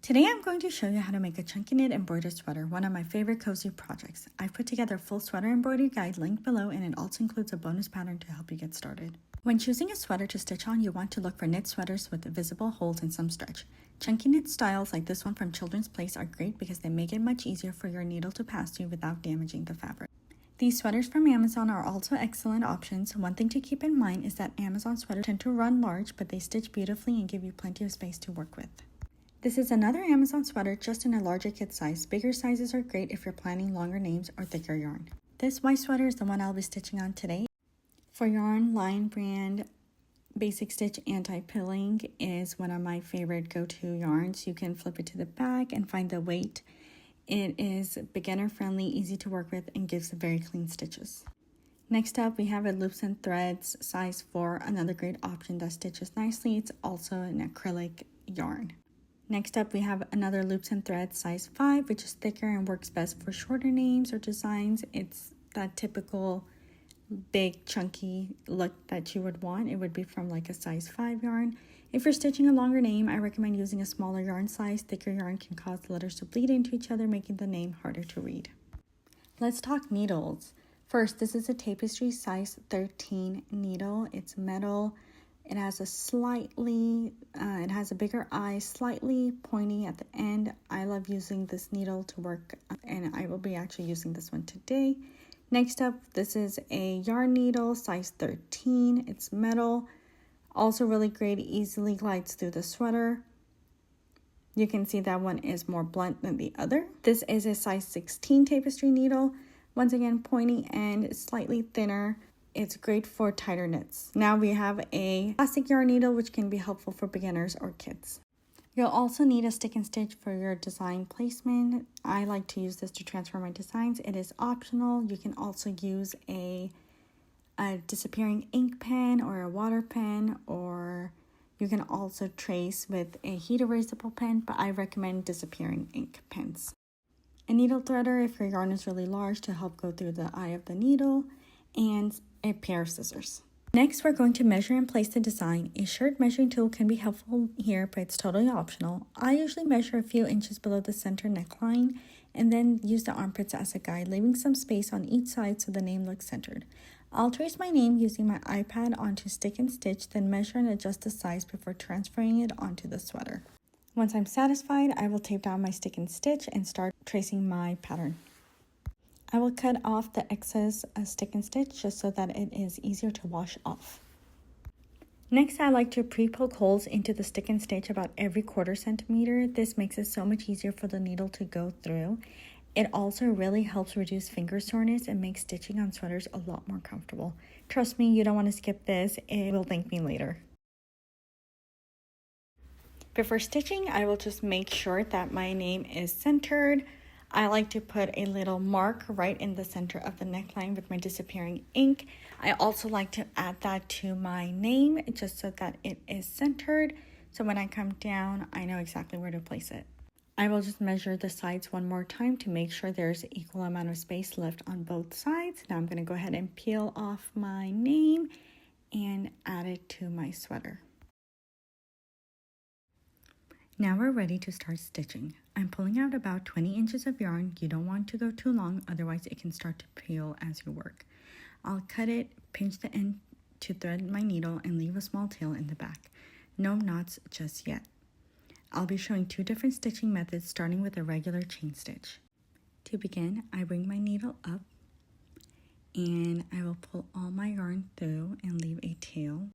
Today I'm going to show you how to make a chunky knit embroidered sweater, one of my favorite cozy projects. I've put together a full sweater embroidery guide linked below, and it also includes a bonus pattern to help you get started. When choosing a sweater to stitch on, you want to look for knit sweaters with visible holes and some stretch. Chunky knit styles like this one from Children's Place are great because they make it much easier for your needle to pass through without damaging the fabric. These sweaters from Amazon are also excellent options. One thing to keep in mind is that Amazon sweaters tend to run large, but they stitch beautifully and give you plenty of space to work with. This is another Amazon sweater, just in a larger kit size. Bigger sizes are great if you're planning longer names or thicker yarn. This white sweater is the one I'll be stitching on today. For yarn, Lion brand Basic Stitch Anti-Pilling is one of my favorite go-to yarns. You can flip it to the back and find the weight. It is beginner friendly, easy to work with, and gives very clean stitches. Next up, we have a Loops and Threads size 4, another great option that stitches nicely. It's also an acrylic yarn. Next up, we have another Loops and Threads size 5, which is thicker and works best for shorter names or designs. It's that typical big chunky look that you would want. It would be from like a size 5 yarn. If you're stitching a longer name, I recommend using a smaller yarn size. Thicker yarn can cause the letters to bleed into each other, making the name harder to read. Let's talk needles. First, this is a tapestry size 13 needle. It's metal. It has it has a bigger eye, slightly pointy at the end. I love using this needle to work, and I will be actually using this one today. Next up, this is a yarn needle, size 13. It's metal, also really great, easily glides through the sweater. You can see that one is more blunt than the other. This is a size 16 tapestry needle. Once again, pointy end, slightly thinner. It's great for tighter knits. Now we have a plastic yarn needle, which can be helpful for beginners or kids. You'll also need a stick and stitch for your design placement. I like to use this to transfer my designs. It is optional. You can also use a disappearing ink pen or a water pen, or you can also trace with a heat erasable pen, but I recommend disappearing ink pens. A needle threader if your yarn is really large to help go through the eye of the needle, and a pair of scissors. Next, we're going to measure and place the design. A shirt measuring tool can be helpful here, but it's totally optional. I usually measure a few inches below the center neckline and then use the armpits as a guide, leaving some space on each side so the name looks centered. I'll trace my name using my iPad onto stick and stitch, then measure and adjust the size before transferring it onto the sweater. Once I'm satisfied, I will tape down my stick and stitch and start tracing my pattern. I will cut off the excess stick and stitch just so that it is easier to wash off. Next, I like to pre-poke holes into the stick and stitch about every 1/4 centimeter. This makes it so much easier for the needle to go through. It also really helps reduce finger soreness and makes stitching on sweaters a lot more comfortable. Trust me, you don't want to skip this. It will thank me later. Before stitching, I will just make sure that my name is centered. I like to put a little mark right in the center of the neckline with my disappearing ink. I also like to add that to my name just so that it is centered. So when I come down, I know exactly where to place it. I will just measure the sides one more time to make sure there's an equal amount of space left on both sides. Now I'm going to go ahead and peel off my name and add it to my sweater. Now we're ready to start stitching. I'm pulling out about 20 inches of yarn. You don't want to go too long, otherwise it can start to peel as you work. I'll cut it, pinch the end to thread my needle, and leave a small tail in the back. No knots just yet. I'll be showing 2 different stitching methods, starting with a regular chain stitch. To begin, I bring my needle up and I will pull all my yarn through and leave a tail.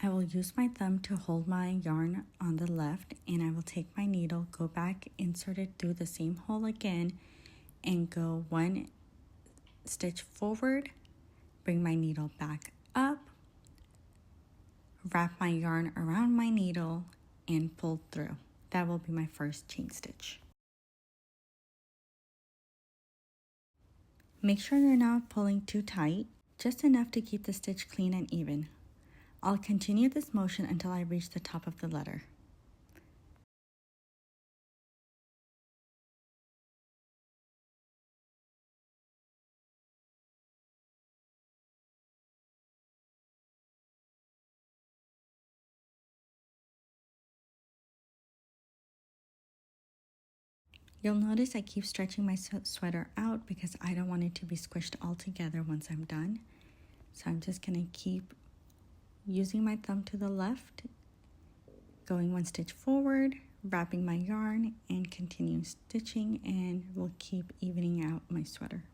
I will use my thumb to hold my yarn on the left, and I will take my needle, go back, insert it through the same hole again, and go 1 stitch forward, bring my needle back up, wrap my yarn around my needle, and pull through. That will be my first chain stitch. Make sure you're not pulling too tight, just enough to keep the stitch clean and even. I'll continue this motion until I reach the top of the letter. You'll notice I keep stretching my sweater out because I don't want it to be squished all together once I'm done. So I'm just going to keep using my thumb to the left, going one stitch forward, wrapping my yarn, and continue stitching, and we'll keep evening out my sweater.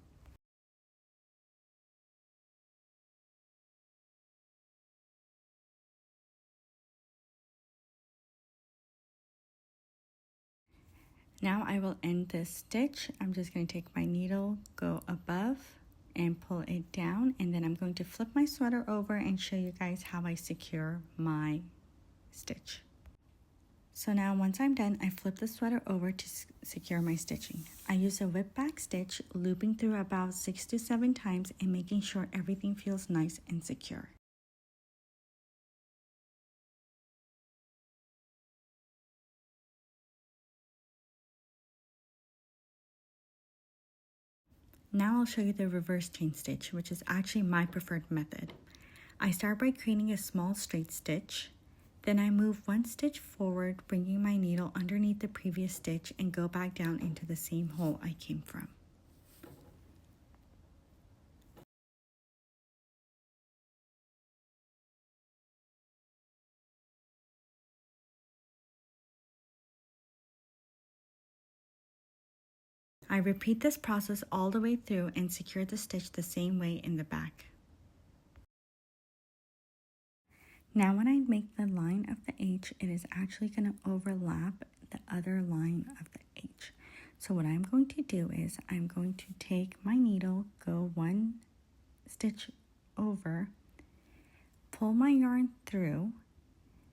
Now I will end this stitch. I'm just going to take my needle, go above, and pull it down, and then I'm going to flip my sweater over and show you guys how I secure my stitch. So now once I'm done, I flip the sweater over to secure my stitching. I use a whip back stitch, looping through about 6 to 7 times and making sure everything feels nice and secure. Now I'll show you the reverse chain stitch, which is actually my preferred method. I start by creating a small straight stitch. Then I move one stitch forward, bringing my needle underneath the previous stitch and go back down into the same hole I came from. I repeat this process all the way through and secure the stitch the same way in the back. Now when I make the line of the H, it is actually going to overlap the other line of the H. So what I'm going to do is I'm going to take my needle, go one stitch over, pull my yarn through,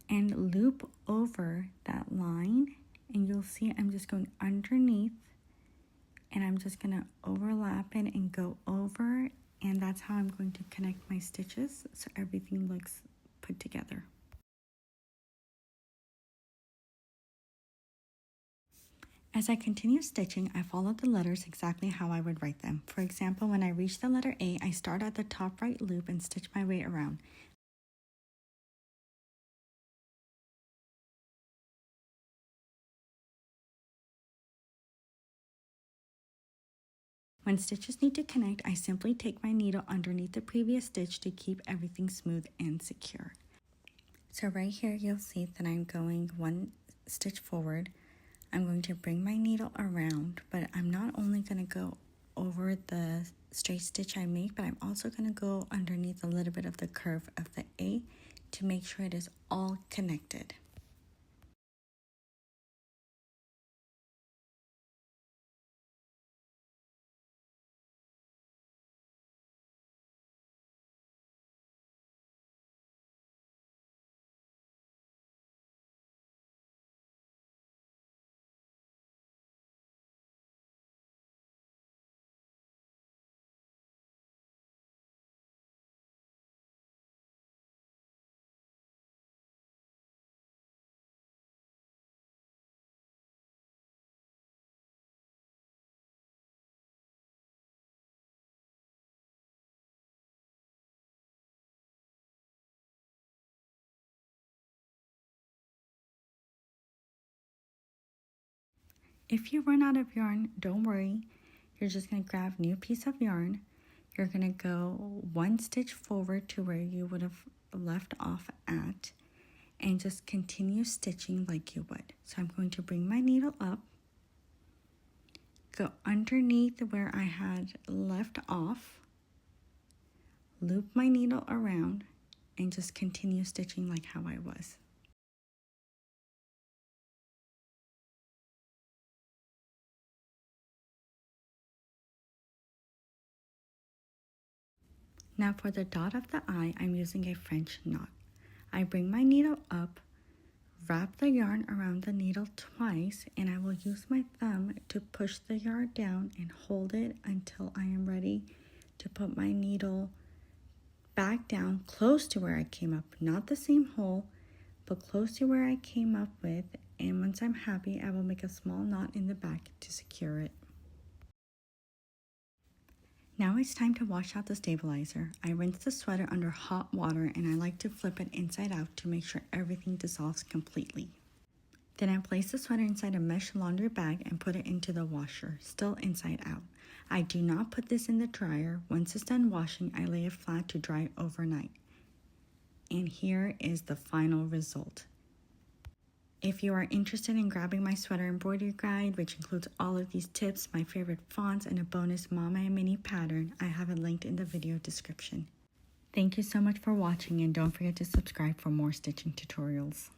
and loop over that line, and you'll see I'm just going underneath, and I'm just going to overlap it and go over, and that's how I'm going to connect my stitches so everything looks put together. As I continue stitching, I follow the letters exactly how I would write them. For example, when I reach the letter A, I start at the top right loop and stitch my way around. When stitches need to connect, I simply take my needle underneath the previous stitch to keep everything smooth and secure. So right here, you'll see that I'm going one stitch forward. I'm going to bring my needle around, but I'm not only going to go over the straight stitch I make, but I'm also going to go underneath a little bit of the curve of the A to make sure it is all connected. If you run out of yarn, don't worry. You're just going to grab a new piece of yarn. You're going to go one stitch forward to where you would have left off at, and just continue stitching like you would. So I'm going to bring my needle up, go underneath where I had left off, loop my needle around, and just continue stitching like how I was. Now for the dot of the eye, I'm using a French knot. I bring my needle up, wrap the yarn around the needle twice, and I will use my thumb to push the yarn down and hold it until I am ready to put my needle back down close to where I came up, not the same hole, but close to where I came up with, and once I'm happy, I will make a small knot in the back to secure it. Now it's time to wash out the stabilizer. I rinse the sweater under hot water and I like to flip it inside out to make sure everything dissolves completely. Then I place the sweater inside a mesh laundry bag and put it into the washer, still inside out. I do not put this in the dryer. Once it's done washing, I lay it flat to dry overnight. And here is the final result. If you are interested in grabbing my sweater embroidery guide, which includes all of these tips, my favorite fonts, and a bonus mama and mini pattern, I have it linked in the video description. Thank you so much for watching, and don't forget to subscribe for more stitching tutorials.